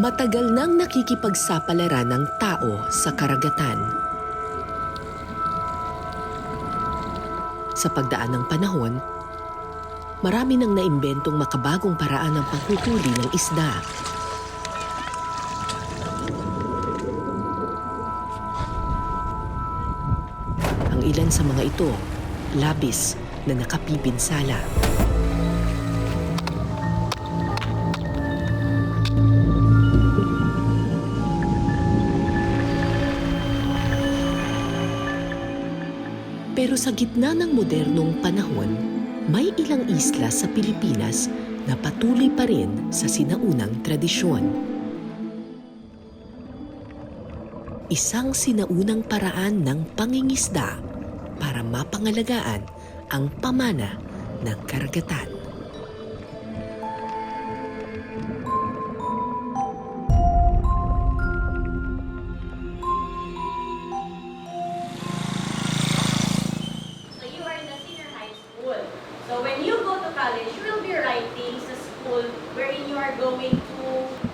Matagal nang nakikipagsapalaran ng tao sa karagatan. Sa pagdaan ng panahon, marami nang naimbentong makabagong paraan ng panghuhuli ng isda. Ang ilan sa mga ito, labis na nakapipinsala. Pero sa gitna ng modernong panahon, may ilang isla sa Pilipinas na patuloy pa rin sa sinaunang tradisyon. Isang sinaunang paraan ng pangingisda para mapangalagaan ang pamana ng karagatan. So when you go to college, you will be writing sa school wherein you are going to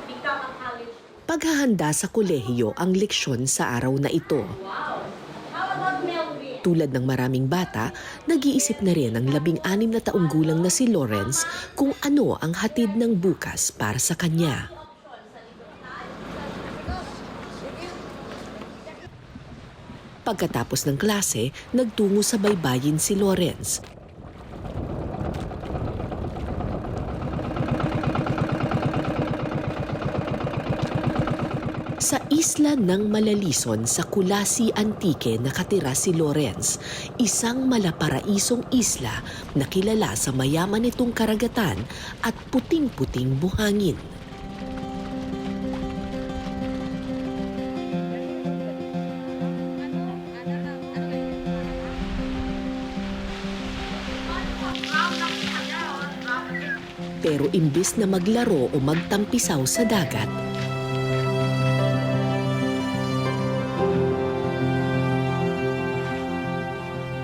become a college. Paghahanda sa kolehiyo ang leksyon sa araw na ito. Wow! How about Melvin? Tulad ng maraming bata, nag-iisip na rin ang 16 na taong gulang na si Lawrence kung ano ang hatid ng bukas para sa kanya. Pagkatapos ng klase, nagtungo sa baybayin si Lawrence. Sa isla ng Malalison sa Kulasi Antique nakatira si Lawrence, isang malaparaisong isla na kilala sa mayaman nitong karagatan at puting-puting buhangin. Pero imbis na maglaro o magtampisaw sa dagat,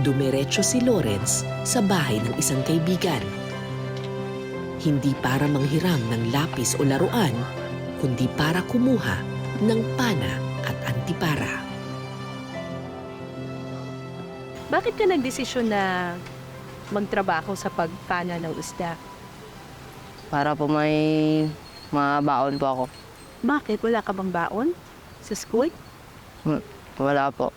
dumiretso si Lawrence sa bahay ng isang kaibigan. Hindi para manghiram ng lapis o laruan, kundi para kumuha ng pana at antipara. Bakit ka nagdesisyon na magtrabaho sa pagpana ng isda? Para po may mabaon po ako. Bakit? Wala ka bang baon sa school? Wala po.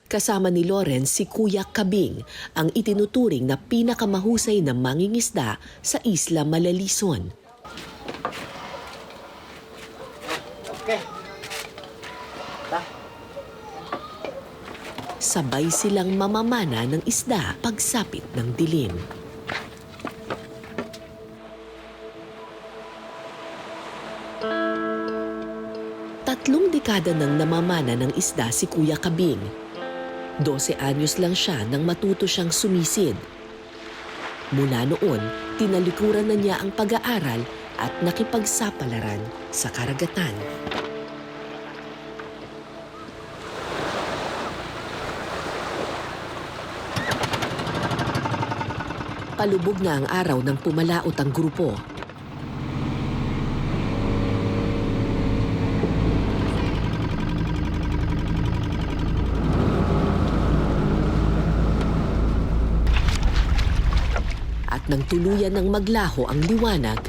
Kasama ni Lawrence si Kuya Kabing, ang itinuturing na pinakamahusay na mangingisda sa Isla Malalison. Sabay silang mamamana ng isda pagsapit ng dilim. Tatlong dekada nang namamana ng isda si Kuya Kabing. 12 anyos lang siya nang matuto siyang sumisid. Mula noon, tinalikuran na niya ang pag-aaral at nakipagsapalaran sa karagatan. Palubog na ang araw nang pumalaot ang grupo. At nang tuluyan ng maglaho ang liwanag,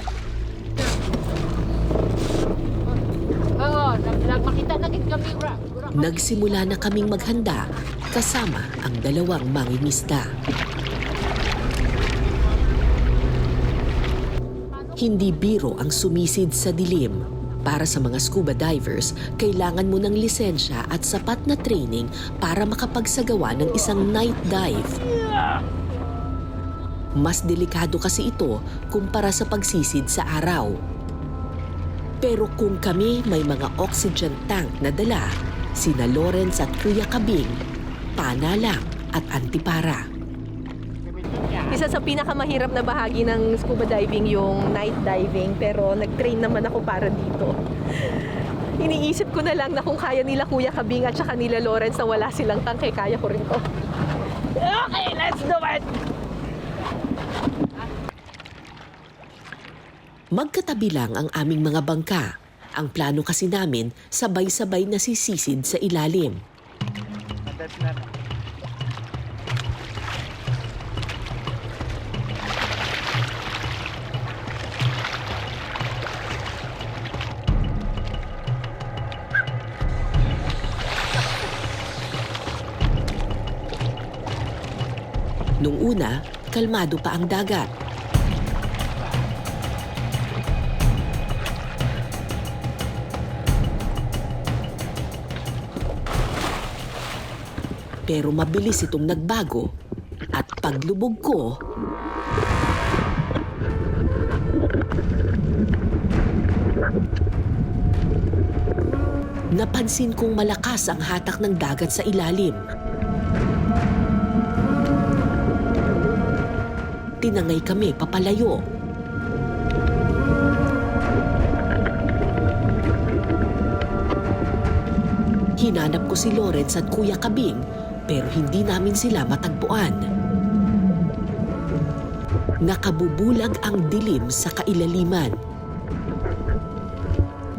nagsimula na kaming maghanda kasama ang dalawang mangingisda. Hindi biro ang sumisid sa dilim. Para sa mga scuba divers, kailangan mo ng lisensya at sapat na training para makapagsagawa ng isang night dive. Mas delikado kasi ito kumpara sa pagsisid sa araw. Pero kung kami may mga oxygen tank na dala, sina Lawrence at Kuya Kabing, pana lang at antipara. Isa sa pinakamahirap na bahagi ng scuba diving yung night diving, pero nag-train naman ako para dito. Iniisip ko na lang na kung kaya nila Kuya Kabing at saka nila Lawrence na wala silang tangke, kaya ko rin to. Okay, let's do it! Magkatabi lang ang aming mga bangka. Ang plano kasi namin, sabay-sabay na sisisid sa ilalim. Nung una, kalmado pa ang dagat. Pero mabilis itong nagbago at paglubog ko, napansin kong malakas ang hatak ng dagat sa ilalim. Tinangay kami papalayo. Hinanap ko si Lawrence at Kuya Kabing pero hindi namin sila matagpuan. Nakabubulag ang dilim sa kailaliman.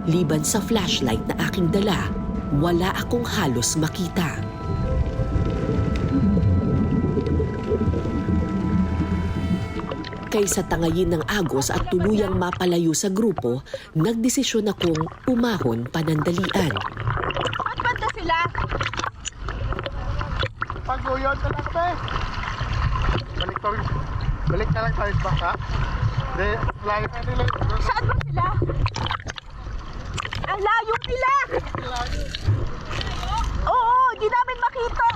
Liban sa flashlight na aking dala, wala akong halos makita. Kaysa tangayin ng agos at tuluyang mapalayo sa grupo, nagdesisyon akong umahon panandalian. Saan banda sila? Pag-uyod na lang, be. Balik na lang tayo sa bangka. Hindi, layo na nila. Saan ba sila? Ang layo nila! Oo, di namin makita.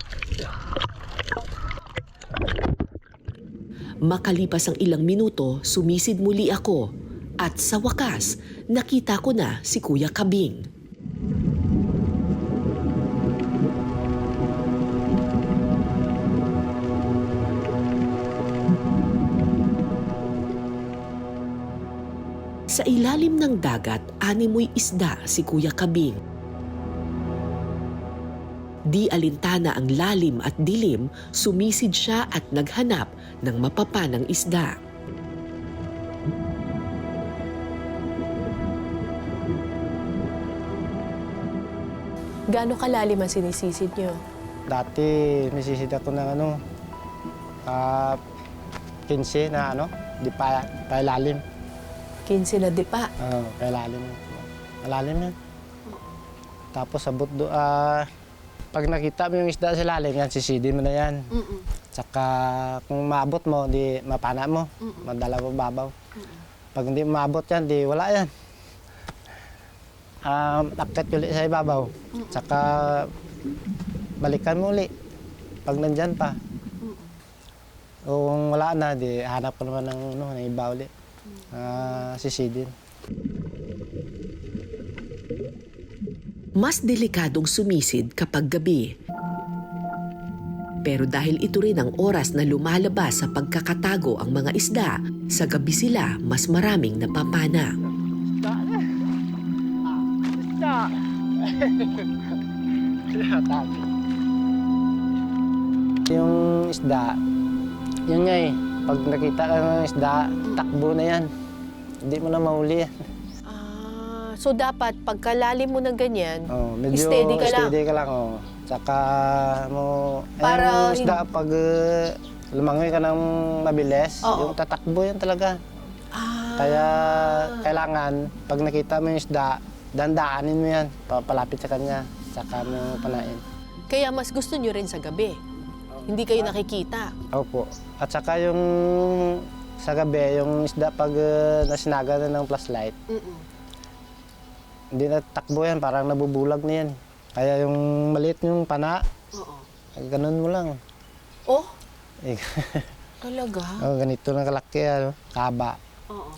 Makalipas ang ilang minuto, sumisid muli ako. At sa wakas, nakita ko na si Kuya Kabing. Sa ilalim ng dagat, animoy isda si Kuya Kabing. Di alintana ang lalim at dilim, sumisid siya at naghanap ng mapapanang isda. Gaano kalalim ang sinisisid nyo? Dati, nasisid ako ng 15 na di pa ilalim. 15 na dipa. Oo, ilalim. Malalim yan. Tapos sabot pag nakita mo yung isda sa lalim, yan, sisidin mo na yan. Tsaka kung maabot mo, di mapana mo. Madala mo babaw. Pag hindi maabot yan, di wala yan. Akit ulit sa ibabaw. Tsaka balikan mo ulit. Pag nandyan pa. Kung wala na, di hanap ko naman ng iba ulit. Sisidin. Mas delikadong sumisid kapag gabi. Pero dahil ito rin ang oras na lumalabas sa pagkakatago ang mga isda, sa gabi sila mas maraming napapana. Yung isda, yun nga eh. Pag nakita ka ng isda, takbo na yan. Hindi mo na mahuli yan. So dapat pagkalalim mo ng ganyan, Medyo steady ka lang. Steady ka lang. Tsaka mo, Para yung isda pag lumangoy ka ng mabilis, Oo. yung tatakbo yan talaga. Kaya kailangan, pag nakita mo yung isda, dandaanin mo yan, palapit sa kanya, tsaka mo panain. Kaya mas gusto nyo rin sa gabi. Hindi kayo nakikita. Opo. At saka yung sa gabi, yung isda pag nasinaga na ng flashlight, hindi na takbo yan, parang nabubulag na yan. Kaya yung maliit yung pana, ganun mo lang. Oh? Talaga? Ganito na kalaki, kaba. Oo.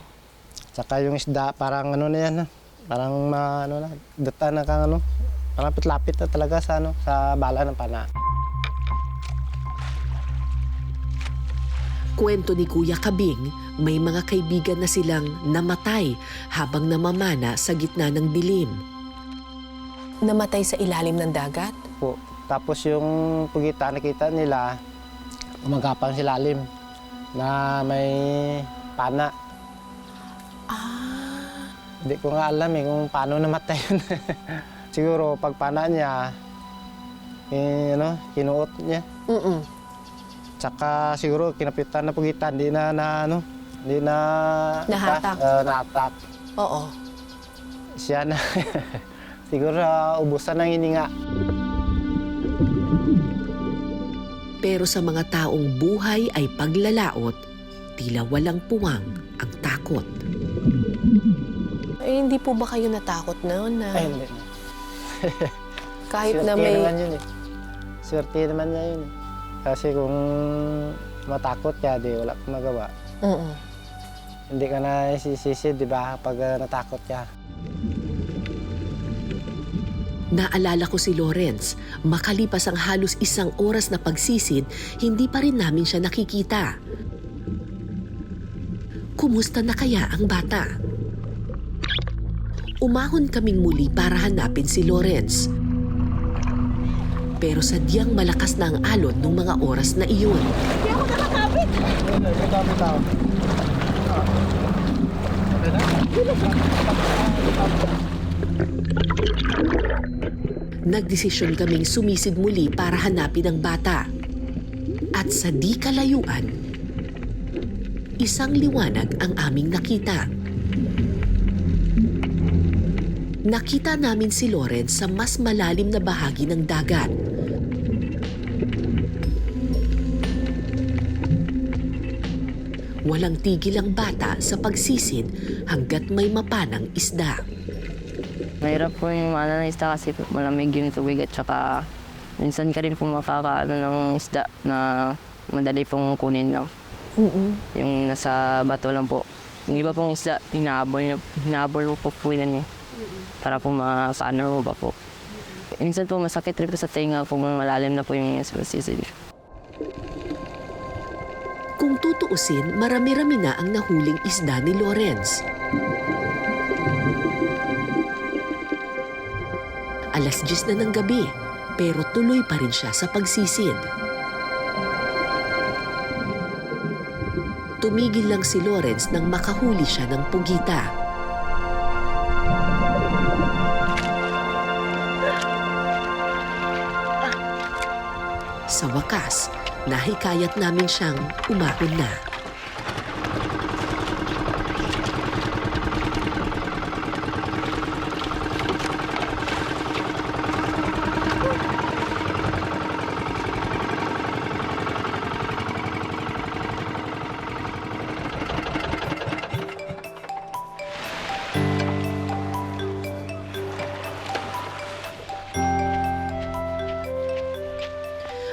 Tsaka yung isda, parang na yan, parang data na kang parang lapit na talaga sa bala ng pana. Kwento ni Kuya Kabing, may mga kaibigan na silang namatay habang namamana sa gitna ng dilim. Namatay sa ilalim ng dagat? Po. Tapos yung pugita, nakita nila, umagapang silalim na may pana. Hindi ko nga alam kung paano namatay yun. Siguro pag pana niya, kinuot niya. Tsaka siguro kinapitan na pugitan, hindi na Nahatak. nahatak. Oo. Siya na. Siguro ubusan ng hininga. Pero sa mga taong buhay ay paglalaot, tila walang puwang ang takot. Eh, hindi po ba kayo natakot noon na Ay, hindi. kahit na Swerte may... naman yun Swerte naman niya yun Kasi kung matakot ka, di wala kang magawa. Hindi ka na isisisi, di ba, pag natakot ka. Naalala ko si Lawrence, makalipas ang halos 1 oras na pagsisid, hindi pa rin namin siya nakikita. Kumusta na kaya ang bata? Umahon kaming muli para hanapin si Lawrence. Pero sadyang malakas na ang alon ng mga oras na iyon. Nagdesisyon kaming sumisid muli para hanapin ang bata. At sa di kalayuan, isang liwanag ang aming nakita. Nakita namin si Lawrence sa mas malalim na bahagi ng dagat. Walang tigil ang bata sa pagsisid hanggat may mapanang isda. Mahirap po yung na isda kasi malamig yung tubig at saka minsan ka rin po makakaano ng isda na madali pong kunin lang. Yung nasa bato lang po. Yung iba pong isda, hinabol po po yan para po makaano ba po. Minsan po masakit rin po sa tenga kung malalim na po yung sisid. Kung tutuusin, marami-rami na ang nahuling isda ni Lawrence. Alas 10 na ng gabi, pero tuloy pa rin siya sa pagsisid. Tumigil lang si Lawrence nang makahuli siya ng pugita. Sa wakas, nahikayat namin siyang umahon na.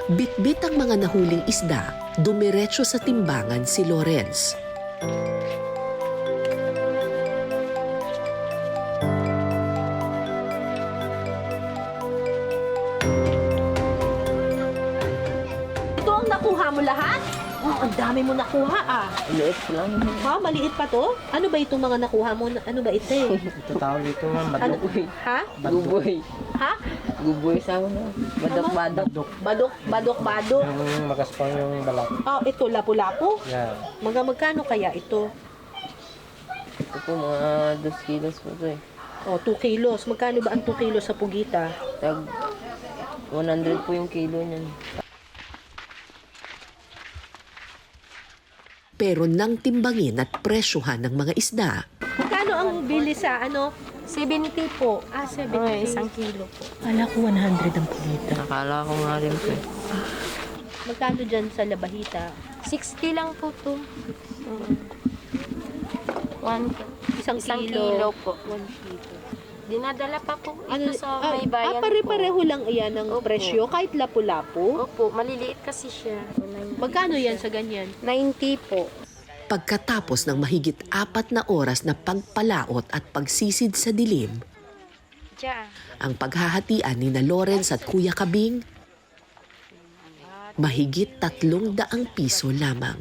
Bitbit ang mga nahuling isda, dumiretso sa timbangan si Lawrence. Ito ang nakuha mo lahat? Oh, ang dami mo nakuha ah. Liit lang. Ha? Maliit pa to? Ano ba itong mga nakuha mo? Ano ba ito eh? Ito tawag dito, ma'am, Ano? badok. Ha? Guboy. Ha? Guboy sa ako na. Badok-badok. Badok. Yung makaspang yung balat. Oh, ito lapu-lapu. Yan. Magkano kaya ito? Ito po mga 2 kilos po ito eh. Oh, 2 kilos. Magkano ba ang 2 kilos sa pugita? Tag 100 po yung kilo niyan. Pero nang timbangin at presyuhan ng mga isda, Magkano ang bili sa ano? 70 po. Ah, 70. Okay, 1 kilo po. Kala ko 100 ang pugita. Nakala ko nga rin po eh. Magkano dyan sa labahita? 60 lang po to. Isang Isang kilo. kilo po. 1 kilo. Dinadala pa po ito sa may bayan pare-pareho lang iyan ang Opo. presyo, kahit lapu-lapu. Opo, maliliit kasi siya. Magkano yan sa ganyan? 90 po. pagkatapos ng mahigit 4 na oras na pagpalaot at pagsisid sa dilim, Diyan. ang paghahatian ni na Lawrence at Kuya Kabing, mahigit 300 piso lamang.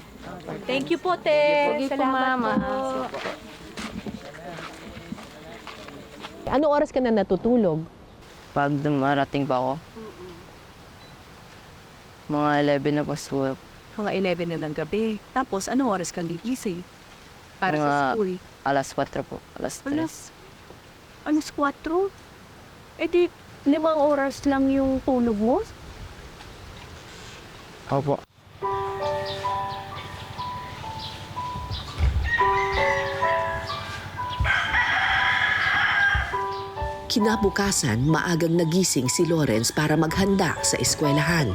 Thank you po, te. Sige po, Salamat mama. po. Anong oras ka na natutulog? Pag dumarating pa ako, mga 11 na po school. Mga 11 na ng gabi. Tapos, anong oras kang gigising? Para sa Mga school. alas 4 po, alas 3. Alas 4? Eh di, 5 oras lang yung tulog mo? Opo. Kinabukasan, maagang nagising si Lawrence para maghanda sa eskwelahan.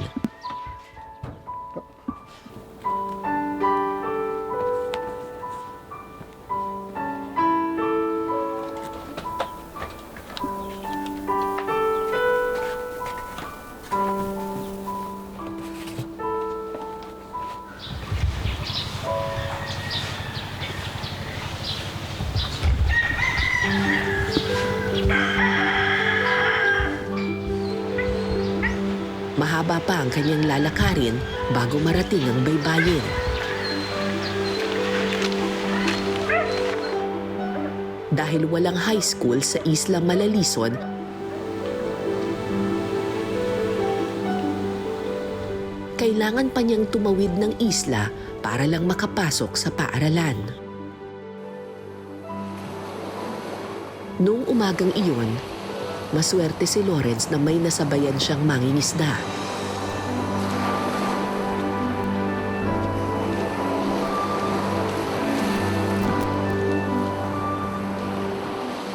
Mahaba pa ang kanyang lalakarin bago marating ang baybayin. Dahil walang high school sa Isla Malalison, kailangan pa niyang tumawid ng isla para lang makapasok sa paaralan. Noong umagang iyon, maswerte si Lawrence na may nasabayan siyang mangingisda.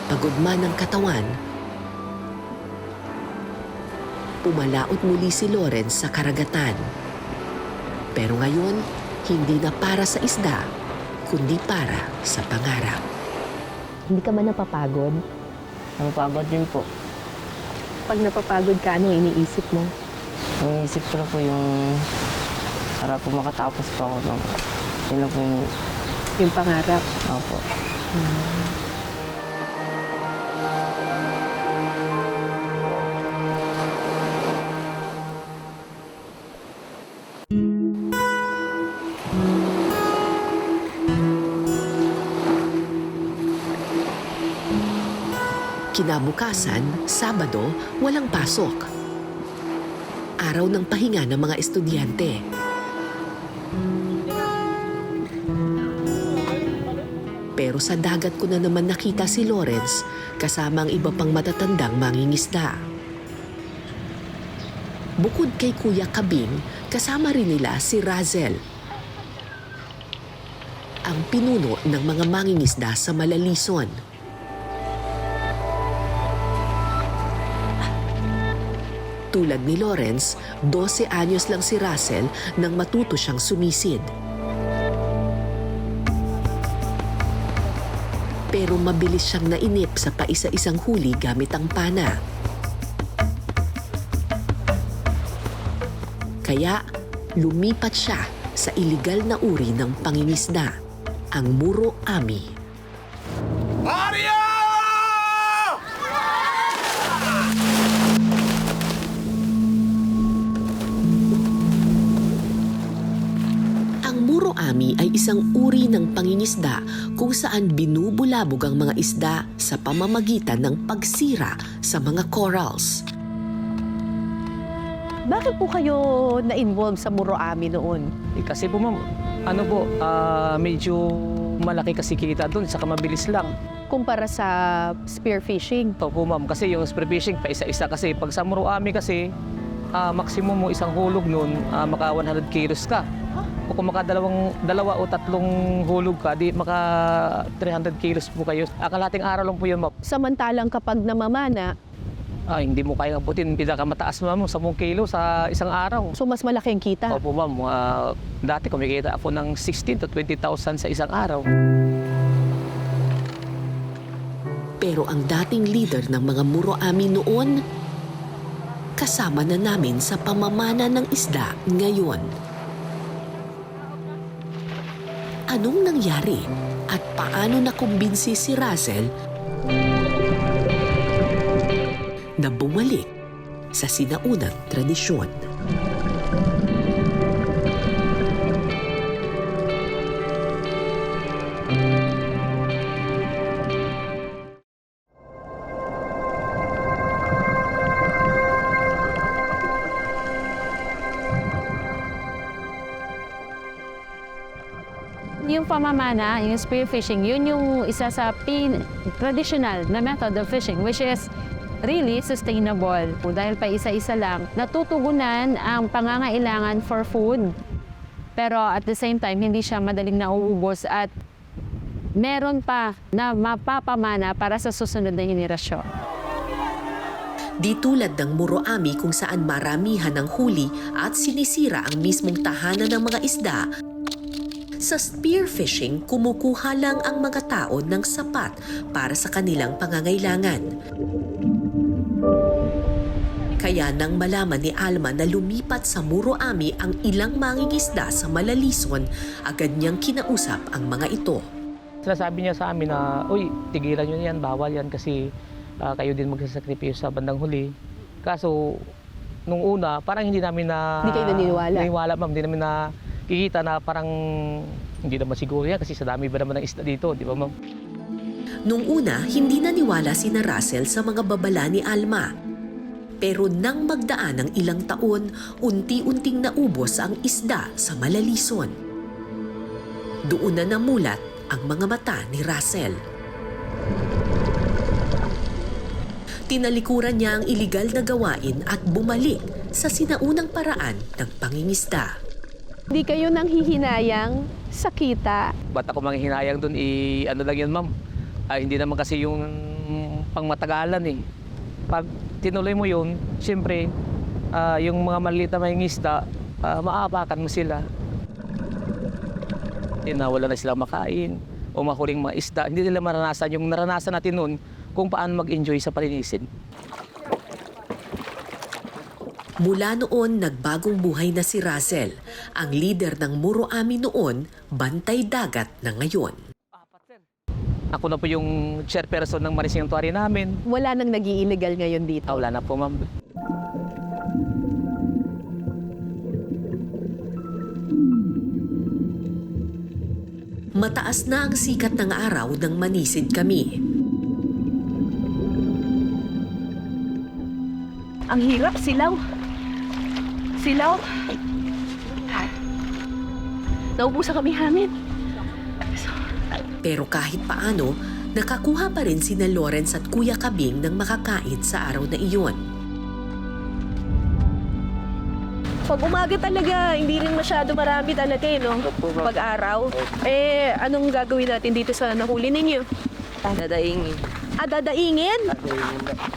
Pagod man ang katawan, pumalaot muli si Lawrence sa karagatan. Pero ngayon, hindi na para sa isda, kundi para sa pangarap. Hindi ka man napapagod? Napagod din po. Pag napapagod ka, ano iniisip mo? Iniisip ko na po yung para po makatapos pa ako ng yun lang po Yung pangarap. opo. Kinabukasan, Sabado, walang pasok. Araw ng pahinga ng mga estudyante. Pero sa dagat ko na naman nakita si Lawrence kasama ang iba pang matatandang mangingisda. Bukod kay Kuya Kabing, kasama rin nila si Razel, ang pinuno ng mga mangingisda sa Malalison. Tulad ni Lawrence, 12 anyos lang si Russell nang matuto siyang sumisid. Pero mabilis siyang nainip sa paisa-isang huli gamit ang pana. Kaya lumipat siya sa iligal na uri ng pangingisda, ang Muro Ami. Muro Ami ay isang uri ng pangingisda kung saan binubulabog ang mga isda sa pamamagitan ng pagsira sa mga corals. Bakit po kayo na-involve sa Muro Ami noon? Kasi po ma'am, medyo malaki kasi kita doon, saka mabilis lang. Kumpara sa spearfishing? Ito po ma'am, kasi yung spearfishing pa isa-isa kasi pag sa Muro Ami kasi, maximum mo isang hulog noon, maka 100 kilos ka. O kung maka dalawa o tatlong hulog ka, di maka 300 kilos po kayo. Kalahating araw lang po yun ma'am. Samantalang kapag namamana, Hindi mo kayang abutin, pinakamataas ma'am, 10 kilo sa isang araw. so mas malaki ang kita. Opo ma'am, dati kumikita ako ng 16,000 to 20,000 sa isang araw. Pero ang dating leader ng mga Muro Ami noon, kasama na namin sa pamamana ng isda ngayon. Anong nangyari at paano nakumbinsi si Russell na bumalik sa sinaunang tradisyon? Yung pamamana, yung spearfishing, yun yung isa sa traditional na method of fishing, which is really sustainable. Dahil pa isa-isa lang, natutugunan ang pangangailangan for food. Pero at the same time, hindi siya madaling nauubos at meron pa na mapapamana para sa susunod na henerasyon. Di tulad ng Muroami kung saan maramihan ng huli at sinisira ang mismong tahanan ng mga isda, sa spearfishing kumukuha lang ang mga tao ng sapat para sa kanilang pangangailangan. Kaya nang malaman ni Alma na lumipat sa Muroami ang ilang mangingisda sa Malalison, agad niyang kinausap ang mga ito. Sinasabi niya sa amin na, uy, tigilan nyo yan, bawal yan kasi kayo din magsasakripisyo sa bandang huli. Kaso, nung una, parang hindi namin na... Hindi kayo naniniwala? Naniniwala, ma'am. Hindi namin nakikita na parang hindi naman siguro yan kasi sa dami ba naman ng isda dito, di ba, ma'am? Nung una, hindi naniwala si Russell sa mga babala ni Alma. Pero nang magdaan ng ilang taon, unti-unting naubos ang isda sa Malalison. Doon na namulat ang mga mata ni Russell. Tinalikuran niya ang iligal na gawain at bumalik sa sinaunang paraan ng pangingisda. Hindi kayo nang hihinayang sa kita. Ba't ako manghihinayang doon, ano lang yun, ma'am? Hindi naman kasi yung pangmatagalan eh. Pag tinuloy mo yun, siyempre, yung mga maliit na mangingisda, maapakan mo sila. Wala na silang makain o mahuling mga isda. Hindi nila maranasan yung naranasan natin noon kung paano mag-enjoy sa palinisin. Mula noon, nagbagong buhay na si Russell. Ang leader ng Muroami noon, bantay dagat na ngayon. Ako na po yung chairperson ng Marine Sanctuary namin. Wala nang nag-i-illegal ngayon dito. Wala na po, ma'am. Mataas na ang sikat ng araw nang manisid kami. Ang hirap, silaw. Silaw. Naubusan kami hangin. Pero kahit paano, nakakuha pa rin sina Lawrence at Kuya Kabing ng makakain sa araw na iyon. Pag umaga talaga, hindi rin masyado marami talaga no? Pag araw. Anong gagawin natin dito sa nahuli ninyo? Dadaingin. Dadaingin?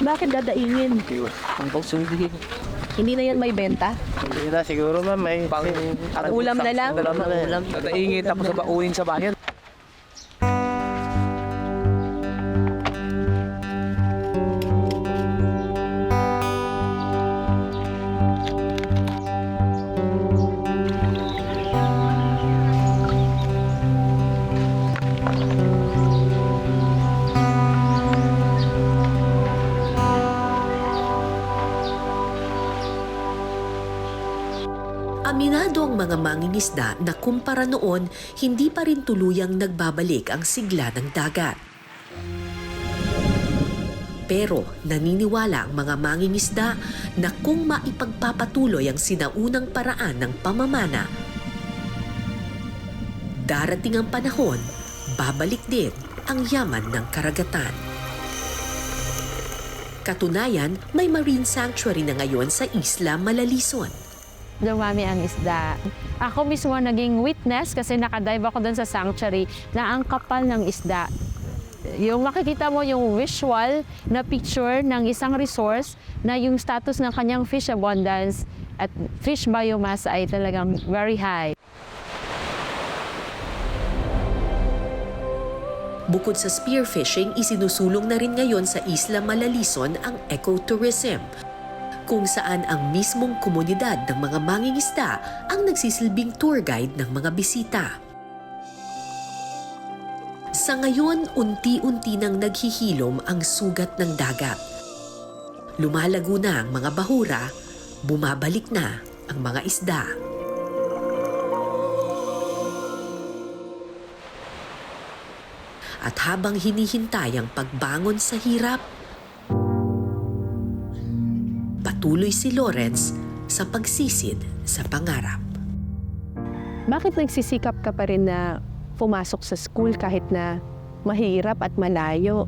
Bakit dadaingin? Ang pagsundi. Hindi na yan may benta? Hindi na siguro ma'am, may Ulam na lang? Ulam. Nadaingit tapos baunin sa bayan. Aminado ang mga mangingisda na kumpara noon, hindi pa rin tuluyang nagbabalik ang sigla ng dagat. Pero naniniwala ang mga mangingisda na kung maipagpapatuloy ang sinaunang paraan ng pamamana, darating ang panahon, babalik din ang yaman ng karagatan. Katunayan, may marine sanctuary na ngayon sa Isla Malalison. Dumami ang isda. Ako mismo naging witness kasi nakadive ako doon sa sanctuary na ang kapal ng isda. Yung makikita mo yung visual na picture ng isang resource na yung status ng kanyang fish abundance at fish biomass ay talagang very high. Bukod sa spearfishing, isinusulong na rin ngayon sa Isla Malalison ang ecotourism, kung saan ang mismong komunidad ng mga mangingisda ang nagsisilbing tour guide ng mga bisita. Sa ngayon, unti-unti nang naghihilom ang sugat ng dagat. Lumalago na ang mga bahura, bumabalik na ang mga isda. At habang hinihintay ang pagbangon sa hirap, patuloy si Lawrence sa pagsisid sa pangarap. Bakit nagsisikap ka pa rin na pumasok sa school kahit na mahirap at malayo?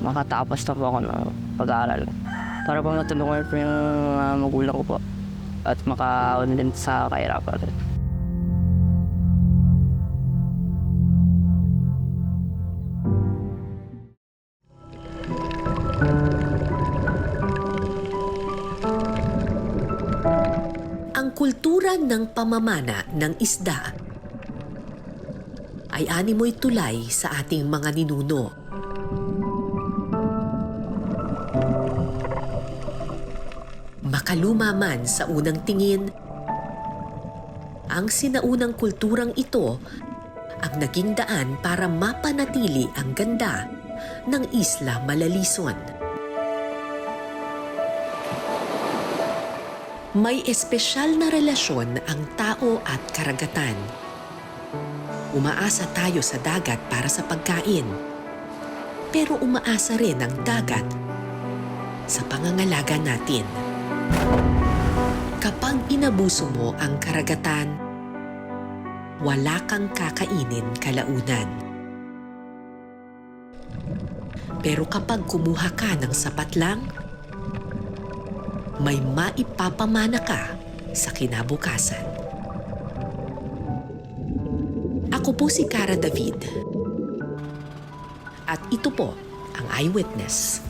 Makatapos na po ako ng pag-aaral. Para po matulungan po yung magulang ko po at makaon din sa kahirapan. Ang kultura ng pamamana ng isda ay animoy tulay sa ating mga ninuno. Makaluma man sa unang tingin, ang sinaunang kulturang ito ang naging daan para mapanatili ang ganda ng Isla Malalison. May espesyal na relasyon ang tao at karagatan. Umaasa tayo sa dagat para sa pagkain, pero umaasa rin ang dagat sa pangangalaga natin. Kapag inabuso mo ang karagatan, wala kang kakainin kalaunan. Pero kapag kumuha ka ng sapat lang, may maipapamana ka sa kinabukasan. Ako po si Cara David. At ito po ang Eyewitness.